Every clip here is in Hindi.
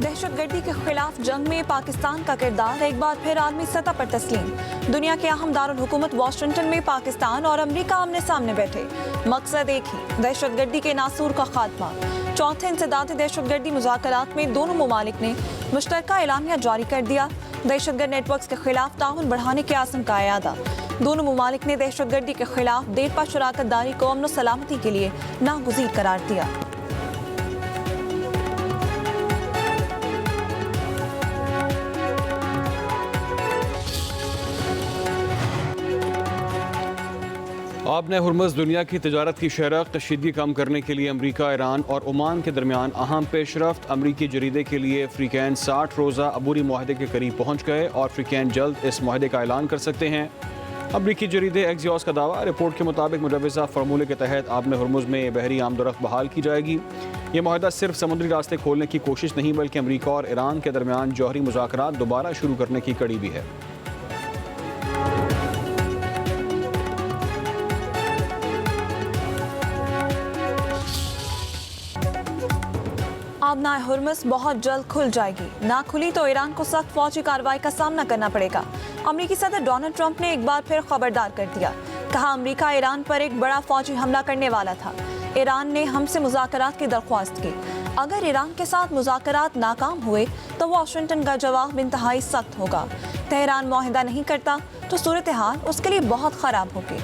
दहशतगर्दी के खिलाफ जंग में पाकिस्तान का किरदार एक बार फिर आलमी सतह पर तस्लीम। दुनिया के अहम दारुल हुकूमत वाशिंगटन में पाकिस्तान और अमेरिका आमने सामने बैठे। मकसद एक ही, दहशतगर्दी के नासूर का खात्मा। चौथे इंसदादी दहशतगर्दी मुज़ाकरात में दोनों ममालिक ने मुश्तरका एलामिया जारी कर दिया। दहशतगर्द नेटवर्क के खिलाफ ताउन बढ़ाने के आज़म का अयादा। दोनों ममालिक ने दहशतगर्दी के खिलाफ देरपा शराकत दारी को अमन सलामती के लिए नागुज़ीर करार दिया। आपने हुर्मुज़ दुनिया की तजारत की शरह कशीदगी कम करने के लिए अमरीका, ईरान और ओमान के दरमियान अहम पेशरफ्त। अमरीकी जरीदे के लिए अफ्रीकैन 60 रोज़ा अबूरी माहदे के करीब पहुँच गए और अफ्रीकैन जल्द इस माहदे का ऐलान कर सकते हैं। अमरीकी जरीदे एक्सियोस का दावा, रिपोर्ट के मुताबिक मुजवज़ा फार्मूले के तहत आपने हुर्मुज़ में बहरी आमदोरफ्त बहाल की जाएगी। ये माहदा सिर्फ समुद्री रास्ते खोलने की कोशिश नहीं बल्कि अमरीका और ईरान के दरमियान जौहरी मुज़ाकरात दोबारा शुरू करने की कड़ी भी है। आबना हुर्मुज़ बहुत जल्द खुल जाएगी। ना खुली तो ईरान को सख्त फौजी कार्रवाई का सामना करना पड़ेगा। अमरीकी सदर डोनाल्ड ट्रंप ने एक बार फिर खबरदार कर दिया। कहा, अमरीका ईरान पर एक बड़ा फौजी हमला करने वाला था। ईरान ने हमसे मुज़ाकरात की दरख्वास्त की। अगर ईरान के साथ मुज़ाकरात नाकाम हुए तो वाशिंगटन का जवाब इंतहाई सख्त होगा। तेहरान मुआहिदा नहीं करता तो सूरत हाल उसके लिए बहुत ख़राब होगी।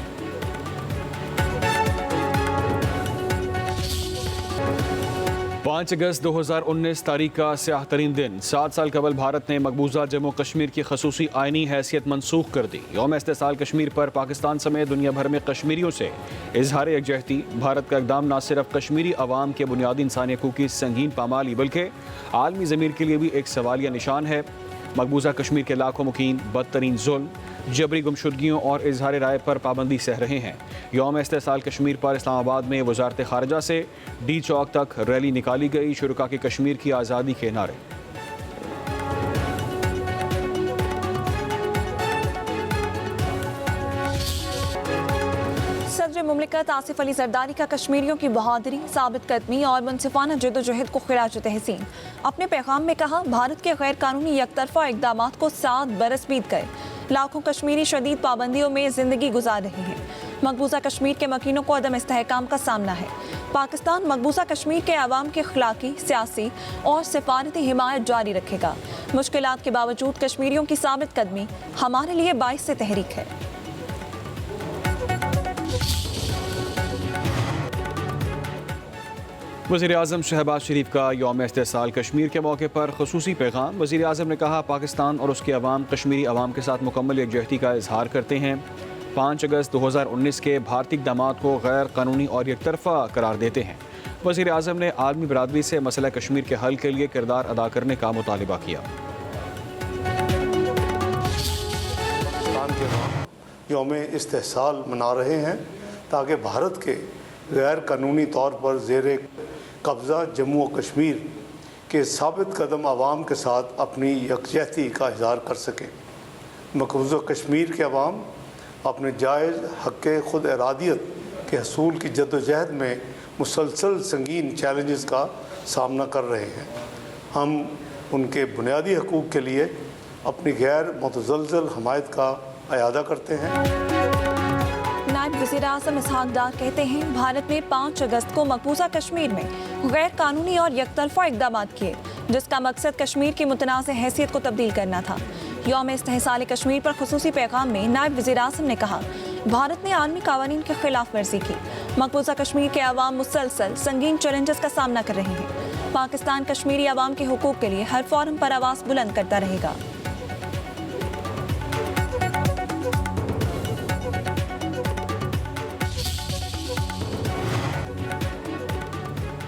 5 अगस्त 2019 तारीख का स्याह तरीन दिन। 7 साल कबल भारत ने मकबूजा जम्मू कश्मीर की खसूसी आइनी हैसियत मनसूख कर दी। यौम इस्तेसाल कश्मीर पर पाकिस्तान समेत दुनिया भर में कश्मीरियों से इजहार यकजहती। भारत का इक़दाम न सिर्फ कश्मीरी अवाम के बुनियादी इंसानी हकूक़ की संगीन पामाली बल्कि आलमी ज़मीर के लिए भी एक सवालिया निशान है। मकबूजा कश्मीर के लाखों मुकीम बदतरीन जुल्म, जबरी गुमशुदगियों और इजहार राय पर पाबंदी सह रहे हैं। यौम इस्तेसाल कश्मीर पर इस्लामाबाद में वजारत खारजा से डी चौक तक रैली निकाली गई। शुरुका की कश्मीर की आज़ादी के नारे। सदर मुमलिकत आसिफ अली जरदारी का कश्मीरियों की बहादुरी, साबित कदमी और मुनसिफाना जद्दोजहद को खिराज तहसीन। अपने पैगाम में कहा, भारत के गैर कानूनी यकतरफा इकदाम को 7 बरस बीत गए। लाखों कश्मीरी शदीद पाबंदियों में जिंदगी गुजार रहे हैं। मकबूजा कश्मीर के मकीनों को अदम इस्तेहकाम का सामना है। पाकिस्तान मकबूजा कश्मीर के अवाम के अखलाकी, सियासी और सिफारती हिमायत जारी रखेगा। मुश्किलात के बावजूद कश्मीरियों की साबित कदमी हमारे लिए बाइस से तहरीक है। वज़ीर-ए-आज़म शहबाज शरीफ का यौम इस्तेसाल कश्मीर के मौके पर खुसूसी पैगाम। वज़ीर-ए-आज़म ने कहा, पाकिस्तान और उसके अवाम कश्मीरी अवाम के साथ मुकम्मल यकजहती का इजहार करते हैं। 5 अगस्त 2019 के भारतीय इक़दामात को गैर कानूनी और एकतरफ़ा करार देते हैं। वज़ीर-ए-आज़म ने आलमी बरादरी से मसला कश्मीर के हल के लिए किरदार अदा करने का मुतालिबा किया। यौम इस्तेसाल मना रहे हैं ताकि भारत के गैर कानूनी तौर पर ज़ेरे कब्ज़ा जम्मू और कश्मीर के साबित कदम आवाम के साथ अपनी यकजहती का इज़हार कर सकें। मकबूजा कश्मीर के अवाम अपने जायज़ हक़ ख़ुद इरादियत के हसूल की जद्दोजहद में मुसलसल संगीन चैलेंजेस का सामना कर रहे हैं। हम उनके बुनियादी हकूक़ के लिए अपनी गैर मुतज़लज़ल हमायत का अयादा करते हैं। नायब वज़ीर-ए-आज़म इसहाक़ डार कहते हैं, भारत ने 5 अगस्त को मकबूजा कश्मीर में गैर कानूनी और यकतरफा इक़दाम किए, जिसका मकसद कश्मीर की मुतनाज़ हैसियत को तब्दील करना था। यौम इस्तेहसाल कश्मीर पर खुसूसी पैगाम में नायब वज़ीर-ए-आज़म ने कहा, भारत ने आलमी कानून की खिलाफ वर्जी की। मकबूजा कश्मीर के अवाम मुसलसल संगीन चैलेंजेस का सामना कर रहे हैं। पाकिस्तान कश्मीरी अवाम के हुकूक़ के लिए हर फोरम पर आवाज़ बुलंद करता रहेगा।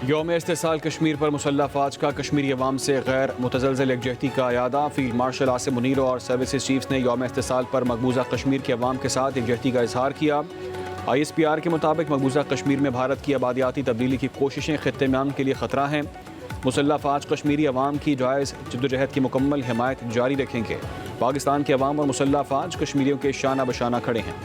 यौम इस्तेसाल कश्मीर पर मुसल्लह फ़ौज का कश्मीरी अवाम से गैर मुतज़लज़ल यकजहती का अयादा। फील्ड मार्शल आसिम मुनीर और सर्विसेज चीफ्स ने यौम इस्तेसाल पर मकबूजा कश्मीर के अवाम के साथ यकजहती का इजहार किया। ISPR के मुताबिक मकबूजा कश्मीर में भारत की आबादियाती तब्दीली की कोशिशें खित्ते में अमन के लिए ख़तरा हैं। मुसल्लह फ़ौज कश्मीरी अवाम की जायज़ जद्दोजहद की मुकम्मल हिमायत जारी रखेंगे। पाकिस्तान के अवाम और मुसल्लह फ़ौज कश्मीरियों के शाना बशाना खड़े हैं।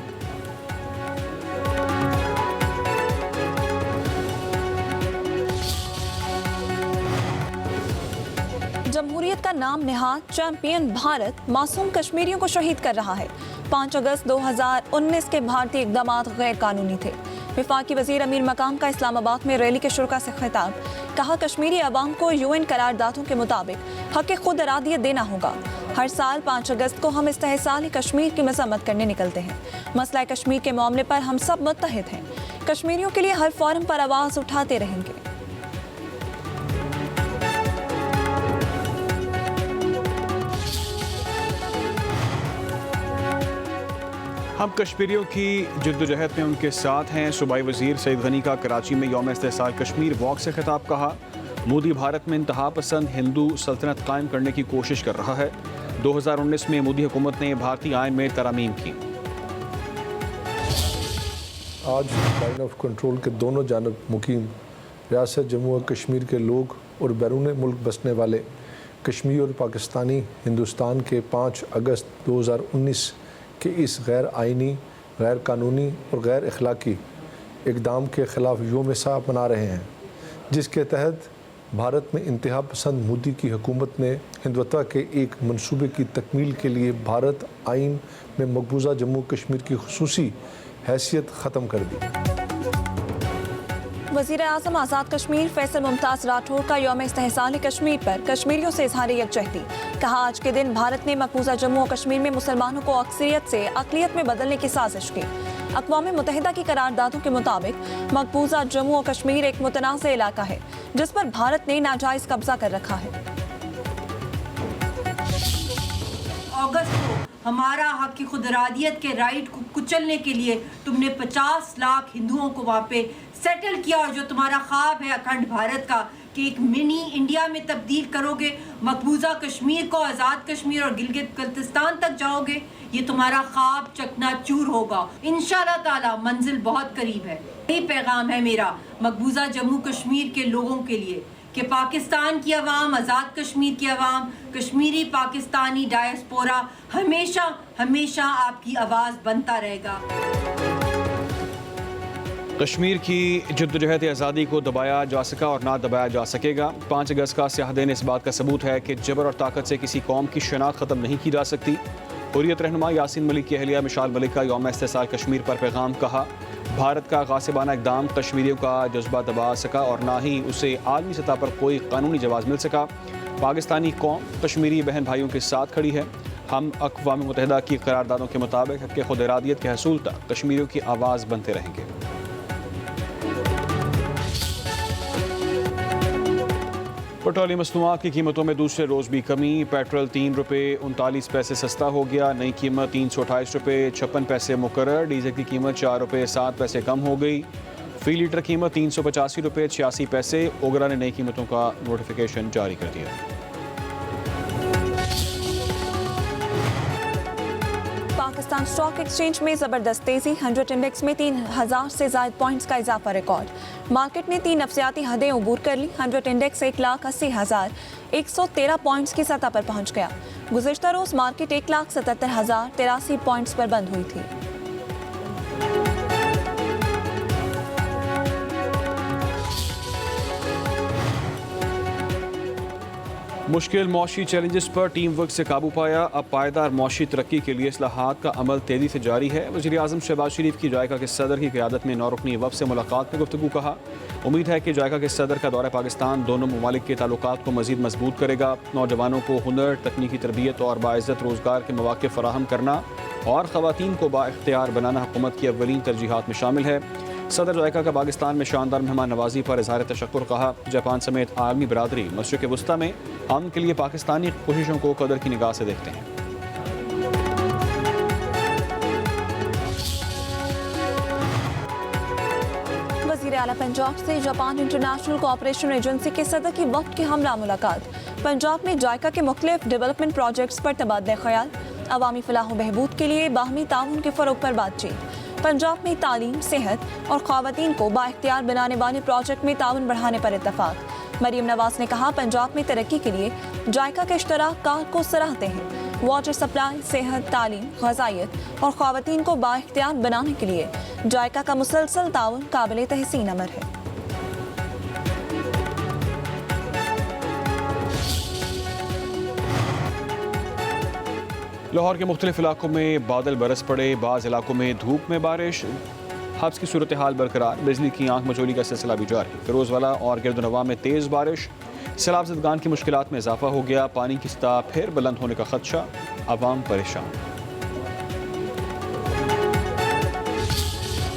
जमहूरियत का नाम निहाद चैंपियन भारत मासूम कश्मीरियों को शहीद कर रहा है। 5 अगस्त 2019 के भारतीय इक़दामात गैर कानूनी थे। वफाकी वज़ीर अमीर मकाम का इस्लामाबाद में रैली के शुरा से खिताब। कहा, कश्मीरी अवाम को UN करारदादों के मुताबिक हक खुद इरादियत देना होगा। हर साल 5 अगस्त को हम इस्तेहसाल कश्मीर की मजम्मत करने निकलते हैं। मसला कश्मीर के मामले पर हम सब मुत्तहिद हैं। कश्मीरियों के लिए हर फोरम पर आवाज़ उठाते रहेंगे। हम कश्मीरियों की जद्दोजहद में उनके साथ हैं। सूबाई वज़ीर सईद गनी का कराची में यौम इस्तेहसाल कश्मीर वॉक से खिताब। कहा, मोदी भारत में इंतहा पसंद हिंदू सल्तनत कायम करने की कोशिश कर रहा है। 2019 में मोदी हुकूमत ने भारतीय आइन में तरमीम की। आज लाइन ऑफ कंट्रोल के दोनों जानब मुकीम रियासत जम्मू और कश्मीर के लोग और बैरून मुल्क बसने वाले कश्मीर और पाकिस्तानी हिंदुस्तान के 5 अगस्त 2019 के इस गैर आइनी, गैर कानूनी और गैर अखलाकी इक़दाम के ख़िलाफ़ यौम साहब मना रहे हैं, जिसके तहत भारत में इंतहा पसंद मोदी की हुकूमत ने हिंदुत्व के एक मंसूबे की तकमील के लिए भारत आइन में मकबूजा जम्मू कश्मीर की खुसूसी हैसियत ख़त्म कर दी। वज़ीर आज़म आज़ाद कश्मीर फैसल मुमताज़ राठौर का यौम इस्तेहसाल कश्मीर पर कश्मीरियों से इज़हार यकजहती। कहा, आज के दिन भारत ने मकबूजा जम्मू और कश्मीर में मुसलमानों को अक्सरियत से अक़लियत में बदलने की साजिश की। अक़वाम मुत्तहिदा की करारदादों के मुताबिक मकबूजा जम्मू और कश्मीर एक मुतनाज़ इलाका है जिस पर भारत ने नाजायज़ कब्जा कर रखा है। अगस्त को हमारा हक की खुद इरादियत के राइट को कुचलने के लिए तुमने 50 लाख हिंदुओं को वहाँ पे सेटल किया, और जो तुम्हारा ख्वाब है अखंड भारत का कि एक मिनी इंडिया में तब्दील करोगे, मकबूजा कश्मीर को आज़ाद कश्मीर और गिलगित बल्तिस्तान तक जाओगे, ये तुम्हारा ख्वाब चकनाचूर होगा। इंशाल्लाह ताला मंजिल बहुत करीब है। यही पैगाम है मेरा मकबूजा जम्मू कश्मीर के लोगों के लिए कि पाकिस्तान की अवाम, आज़ाद कश्मीर की अवाम, कश्मीरी पाकिस्तानी डायस्पोरा हमेशा हमेशा आपकी आवाज़ बनता रहेगा। कश्मीर की जद्दोजहद आज़ादी को दबाया जा सका और ना दबाया जा सकेगा। 5 अगस्त का स्याह दिन इस बात का सबूत है कि जबर और ताकत से किसी कौम की शनाख्त ख़त्म नहीं की जा सकती। हुर्रियत रहनुमा यासीन मलिक की अहलिया मिशाल मलिक का यौम इस्तेहसाल कश्मीर पर पैगाम। कहा, भारत का गासिबाना इक़दाम कश्मीरियों का जज्बा दबा सका और ना ही उसे आलमी सतह पर कोई कानूनी जवाब मिल सका। पाकिस्तानी कौम कश्मीरी बहन भाइयों के साथ खड़ी है। हम अक़वाम मुत्तहिदा की करारदादों के मुताबिक हक़ खुद इरादियत के हसूल तक कश्मीरियों की आवाज़ बनते रहेंगे। पेट्रोलियम मसनूआत की कीमतों में दूसरे रोज़ भी कमी। पेट्रोल 3 रुपये 39 पैसे सस्ता हो गया। नई कीमत 328 रुपये 56 पैसे मुकर्रर। डीजल की कीमत 4 रुपये 7 पैसे कम हो गई। फ़ी लीटर कीमत 385 रुपये 86 पैसे। ओगरा ने नई कीमतों का नोटिफिकेशन जारी कर दिया। पाकिस्तान स्टॉक एक्सचेंज में ज़बरदस्त तेज़ी। 100 इंडेक्स में 3000 से ज़ायद पॉइंट्स का इजाफा रिकॉर्ड। मार्केट ने 3 नफ्सियाती हदें अबूर कर ली। 100 इंडेक्स 1,80,113 पॉइंट्स की सतह पर पहुंच गया। गुज़िश्ता रोज़ मार्केट 1,77,083 पॉइंट्स पर बंद हुई थी। मुश्किल मौशी चैलेंजेस पर टीम वर्क से काबू पाया। अब पायदार मौशी तरक्की के लिए इस्लाहात का अमल तेज़ी से जारी है। वज़ीर आज़म शहबाज शरीफ की जायका के सदर की क़यादत में 9 रुकनी वफ़द से मुलाकात में गुफ्तगू। कहा, उम्मीद है कि जायका के सदर का दौरा पाकिस्तान दोनों ममालिक के ताल्लुकात को मज़ीद मजबूत करेगा। नौजवानों को हुनर, तकनीकी तरबियत और बाइज़्ज़त रोज़गार के मौक़े फ़राहम करना और ख़वातीन को बाइख्तियार बनाना हुकूमत की अव्वलीन तरजीहात में शामिल है। सदर जायका का पाकिस्तान में शानदार मेहमान नवाजी पर इज़हार तशक्कुर। कहा, जापान समेत आलमी बरादरी मशरिक़ वस्ता में अमन के लिए पाकिस्तानी कोशिशों को कदर की निगाह से देखते हैं। वज़ीर आला पंजाब से जापान इंटरनेशनल कोऑपरेशन एजेंसी के सदर की वक्त की हमरा मुलाकात। पंजाब में जायका के मुख्तलिफ डेवलपमेंट प्रोजेक्ट्स पर तबादला ख्याल। अवामी फलाह व बहबूद के लिए बाहमी ताउन के फ़रोग पर बातचीत। पंजाब में तालीम, सेहत और ख़वातीन को बाइख्तियार बनाने वाले प्रोजेक्ट में ताउन बढ़ाने पर इत्तफाक। मरीम नवाज ने कहा, पंजाब में तरक्की के लिए जायका के इश्तराक कार को सराहते हैं। वाटर सप्लाई, सेहत, तालीम, ग़ज़ाइयत और ख़वातीन को बाइख्तियार बनाने के लिए जायका का मुसलसल ताउन काबिल तहसीन अमर है। लाहौर के मुख्तलिफ इलाकों में बादल बरस पड़े, बाज़ इलाकों में धूप में बारिश, हब्स की सूरत हाल बरकरार, बिजली की आंख मचोली का सिलसिला भी जारी। फिरोजवाला और गिरदनवा में तेज़ बारिश, सैलाब ज़दगान की मुश्किलात में इजाफा हो गया, पानी की सतह फिर बुलंद होने का खदशा, अवाम परेशान।